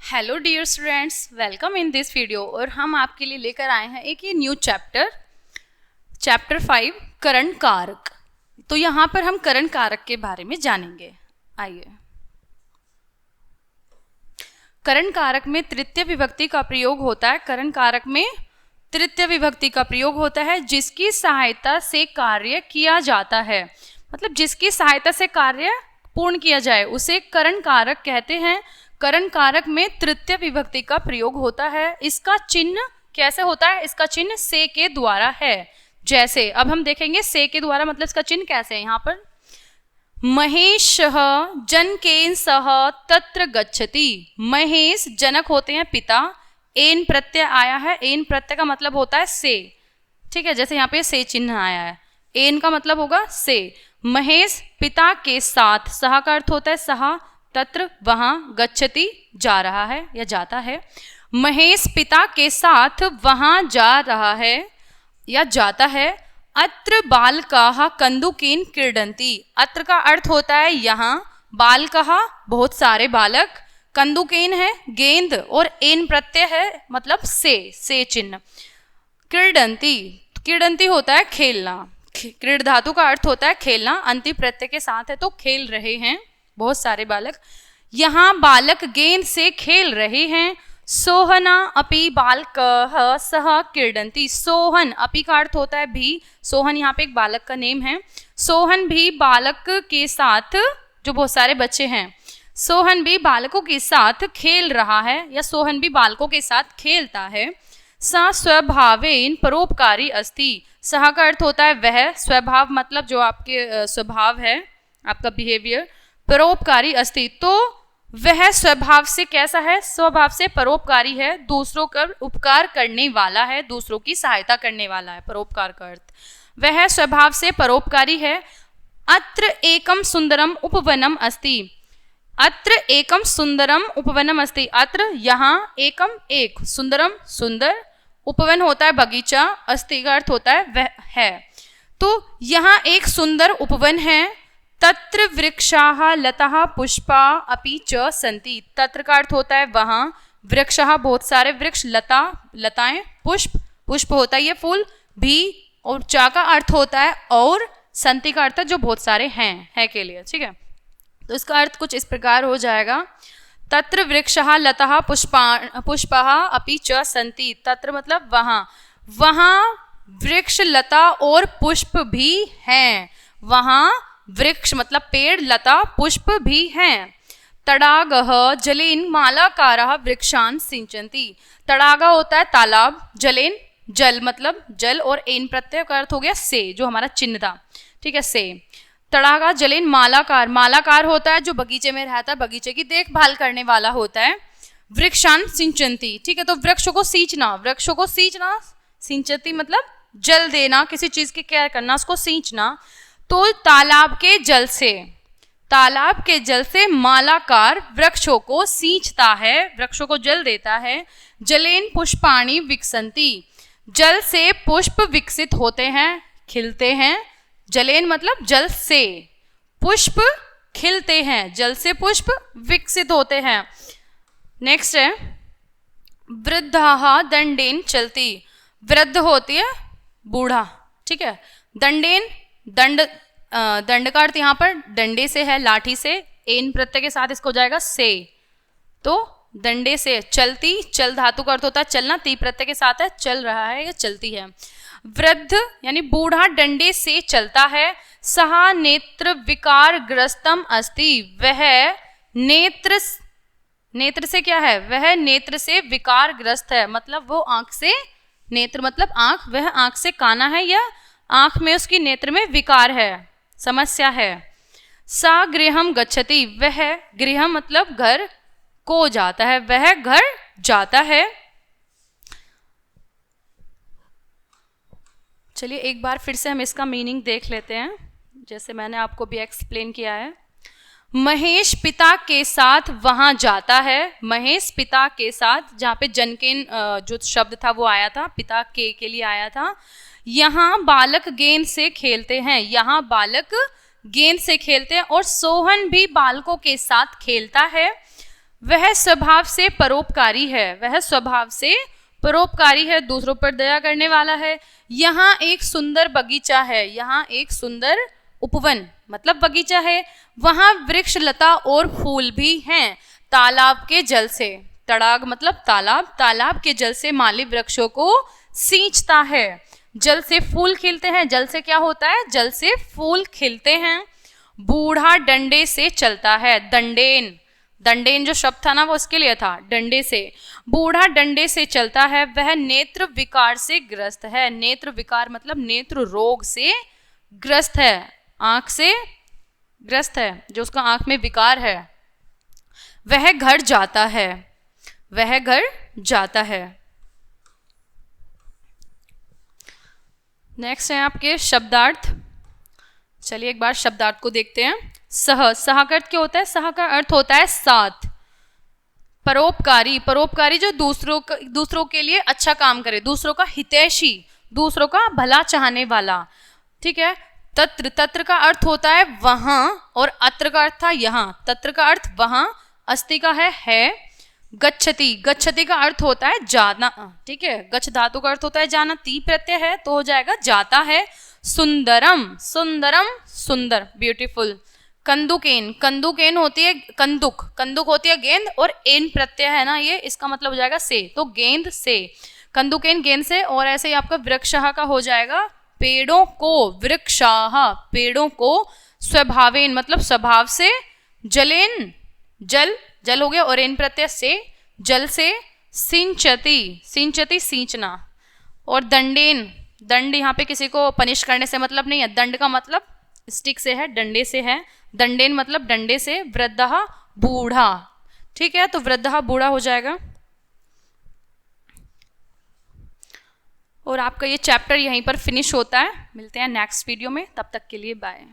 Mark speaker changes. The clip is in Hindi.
Speaker 1: Hello dear students, welcome in this video. और हम आपके लिए लेकर आए हैं एक ये न्यू चैप्टर 5 करण कारक। तो यहाँ पर हम करण कारक के बारे में जानेंगे। आइए, करण कारक में तृतीय विभक्ति का प्रयोग होता है। करण कारक में तृतीय विभक्ति का प्रयोग होता है जिसकी सहायता से कार्य किया जाता है, मतलब जिसकी सहायता से कार्य पूर्ण किया जाए उसे करण कारक कहते हैं। करण कारक में तृतीय विभक्ति का प्रयोग होता है। इसका चिन्ह कैसे होता है? इसका चिन्ह से के द्वारा है। जैसे अब हम देखेंगे से के द्वारा मतलब इसका चिन्ह कैसे है। यहाँ पर महेशः जनकेन सह तत्र गच्छति। महेश जनक होते हैं पिता, एन प्रत्यय आया है। एन प्रत्यय का मतलब होता है से, ठीक है। जैसे यहाँ पे से चिन्ह आया है, एन का मतलब होगा से। महेश पिता के साथ, सह का अर्थ होता है सह, तत्र वहां, गच्छति जा रहा है या जाता है। महेश पिता के साथ वहां जा रहा है या जाता है। अत्र बालकाः कंदुकेन क्रीडन्ति। अत्र का अर्थ होता है यहाँ, बालकाः बहुत सारे बालक, कंदुकेन है गेंद और एन प्रत्यय है मतलब से चिन्ह। क्रीडन्ति, क्रीडन्ति होता है खेलना। क्रीड धातु का अर्थ होता है खेलना, अंति प्रत्यय के साथ है तो खेल रहे हैं बहुत सारे बालक। यहाँ बालक गेंद से खेल रहे हैं। सोहना अपि बालकः सह क्रीडन्ति। सोहन, अपि का अर्थ होता है भी, सोहन यहाँ पे एक बालक का नेम है। सोहन भी बालक के साथ, जो बहुत सारे बच्चे हैं, सोहन भी बालकों के साथ खेल रहा है या सोहन भी बालकों के साथ खेलता है। स स्वभावेन परोपकारी अस्ति। सह का अर्थ होता है वह, स्वभाव मतलब जो आपके स्वभाव है, आपका बिहेवियर। परोपकारी अस्ति, तो वह स्वभाव से कैसा है? स्वभाव से परोपकारी है, दूसरों का उपकार करने वाला है, दूसरों की सहायता करने वाला है। परोपकार का अर्थ वह स्वभाव से परोपकारी है। अत्र एकम सुंदरम उपवनम अस्ति। अत्र एकम सुंदरम उपवनम अस्ति। अत्र यहाँ एकम एक, सुंदरम सुंदर, उपवन होता है बगीचा, अस्ति का अर्थ होता है वह है। तो यहाँ एक सुंदर उपवन है। तत्र वृक्षाः लताः पुष्पा अपि च सन्ति। तत्र का अर्थ होता है वहाँ, वृक्षाः बहुत सारे वृक्ष, लता लताएं, पुष्प पुष्प होता है ये फूल भी, और चा का अर्थ होता है और, संति का अर्थ है जो बहुत सारे हैं, है के लिए, ठीक है। तो इसका अर्थ कुछ इस प्रकार हो जाएगा। तत्र वृक्षाः लताः पुष्पाः अपि च सन्ति। तत्र मतलब वहाँ, वहाँ वृक्ष लता और पुष्प भी हैं। वहाँ वृक्ष मतलब पेड़, लता पुष्प भी हैं। तडागः जलेन मालाकारः वृक्षान् सिंचन्ति। तडागा होता है तालाब, जलेन जल मतलब जल, और एन प्रत्यय का अर्थ हो गया से, जो हमारा चिन्ह था, ठीक है, से। तडागा जलेन मालाकार, मालाकार होता है जो बगीचे में रहता है, बगीचे की देखभाल करने वाला होता है। वृक्षान् सिंचन्ति, ठीक है। तो वृक्षों को सींचना, वृक्षों को सींचना, सिंचती मतलब जल देना, किसी चीज की केयर करना, उसको सींचना। तो तालाब के जल से मालाकार वृक्षों को सींचता है, वृक्षों को जल देता है। जलेन पुष्पाणि विकसन्ति। जल से पुष्प विकसित होते हैं, खिलते हैं। जलेन मतलब जल से, पुष्प खिलते हैं, जल से पुष्प विकसित होते हैं। नेक्स्ट है वृद्धाः दंडेन चलती। वृद्ध होती है बूढ़ा, ठीक है। दंडेन, दंड, दंड का अर्थ यहाँ पर डंडे से है, लाठी से। एन प्रत्यय के साथ इसको जाएगा से, तो डंडे से। चलती, चल धातु का अर्थ होता है चलना, ती प्रत्यय के साथ है चल रहा है या चलती है। वृद्ध यानी बूढ़ा डंडे से चलता है। सहा नेत्र विकार ग्रस्तम अस्ति। वह नेत्र, नेत्र से क्या है? वह नेत्र से विकार ग्रस्त है, मतलब वो आंख से, नेत्र मतलब आंख, वह आंख से काना है या आंख में उसकी नेत्र में विकार है, समस्या है। सा गृहम गच्छति। वह, गृह मतलब घर को जाता है, वह घर जाता है। चलिए एक बार फिर से हम इसका मीनिंग देख लेते हैं, जैसे मैंने आपको भी एक्सप्लेन किया है। महेश पिता के साथ वहां जाता है। महेश पिता के साथ, जहाँ पे जनकेन जो शब्द था वो आया था, पिता के लिए आया था। यहाँ बालक गेंद से खेलते हैं। यहाँ बालक गेंद से खेलते हैं और सोहन भी बालकों के साथ खेलता है। वह स्वभाव से परोपकारी है, वह स्वभाव से परोपकारी है, दूसरों पर दया करने वाला है। यहाँ एक सुंदर बगीचा है, यहाँ एक सुंदर उपवन मतलब बगीचा है, वहां वृक्ष लता और फूल भी हैं। तालाब के जल से, तड़ाग मतलब तालाब, तालाब के जल से माली वृक्षों को सींचता है। जल से फूल खिलते हैं, जल से क्या होता है, जल से फूल खिलते हैं। बूढ़ा डंडे से चलता है, दंडेन, दंडेन जो शब्द था ना वो उसके लिए था, डंडे से। बूढ़ा डंडे से चलता है, वह नेत्र विकार से ग्रस्त है। नेत्र विकार मतलब नेत्र रोग से ग्रस्त है, आंख से ग्रस्त है, जो उसका आंख में विकार है। वह घर जाता है, वह घर जाता है। नेक्स्ट है आपके शब्दार्थ। चलिए एक बार शब्दार्थ को देखते हैं। सह, सह का अर्थ क्या होता है, सह का अर्थ होता है साथ। परोपकारी, परोपकारी जो दूसरों के लिए अच्छा काम करे, दूसरों का हितैषी, दूसरों का भला चाहने वाला, ठीक है। तत्र, तत्र का अर्थ होता है वहां, और अत्र का अर्थ था यहाँ। तत्र का अर्थ वहां, अस्ति का है। गच्छति, गच्छति का अर्थ होता है जाना, ठीक है। गच्छ धातु का अर्थ होता है जाना, ती प्रत्यय है तो हो जाएगा जाता है। सुंदरम, सुंदरम सुंदर, ब्यूटीफुल। कंदुकेन, कंदुकेन होती है कंदुक, कंदुक होती है गेंद, और एन प्रत्यय है ना ये, इसका मतलब हो जाएगा से, तो गेंद से। कंदुकेन गेंद से। और ऐसे ही आपका वृक्षः का हो जाएगा पेड़ों को, वृक्षाः पेड़ों को। स्वभावेन मतलब स्वभाव से। जलेन जल, जल हो गया, और एन प्रत्यय से, जल से। सिंचति, सिंचति सींचना। और दंडेन, दंड यहाँ पे किसी को पनिश करने से मतलब नहीं है, दंड का मतलब स्टिक से है, डंडे से है। दंडेन मतलब डंडे से। वृद्धः बूढ़ा, ठीक है, तो वृद्धः बूढ़ा हो जाएगा। और आपका ये चैप्टर यहीं पर फिनिश होता है। मिलते हैं नेक्स्ट वीडियो में, तब तक के लिए बाय।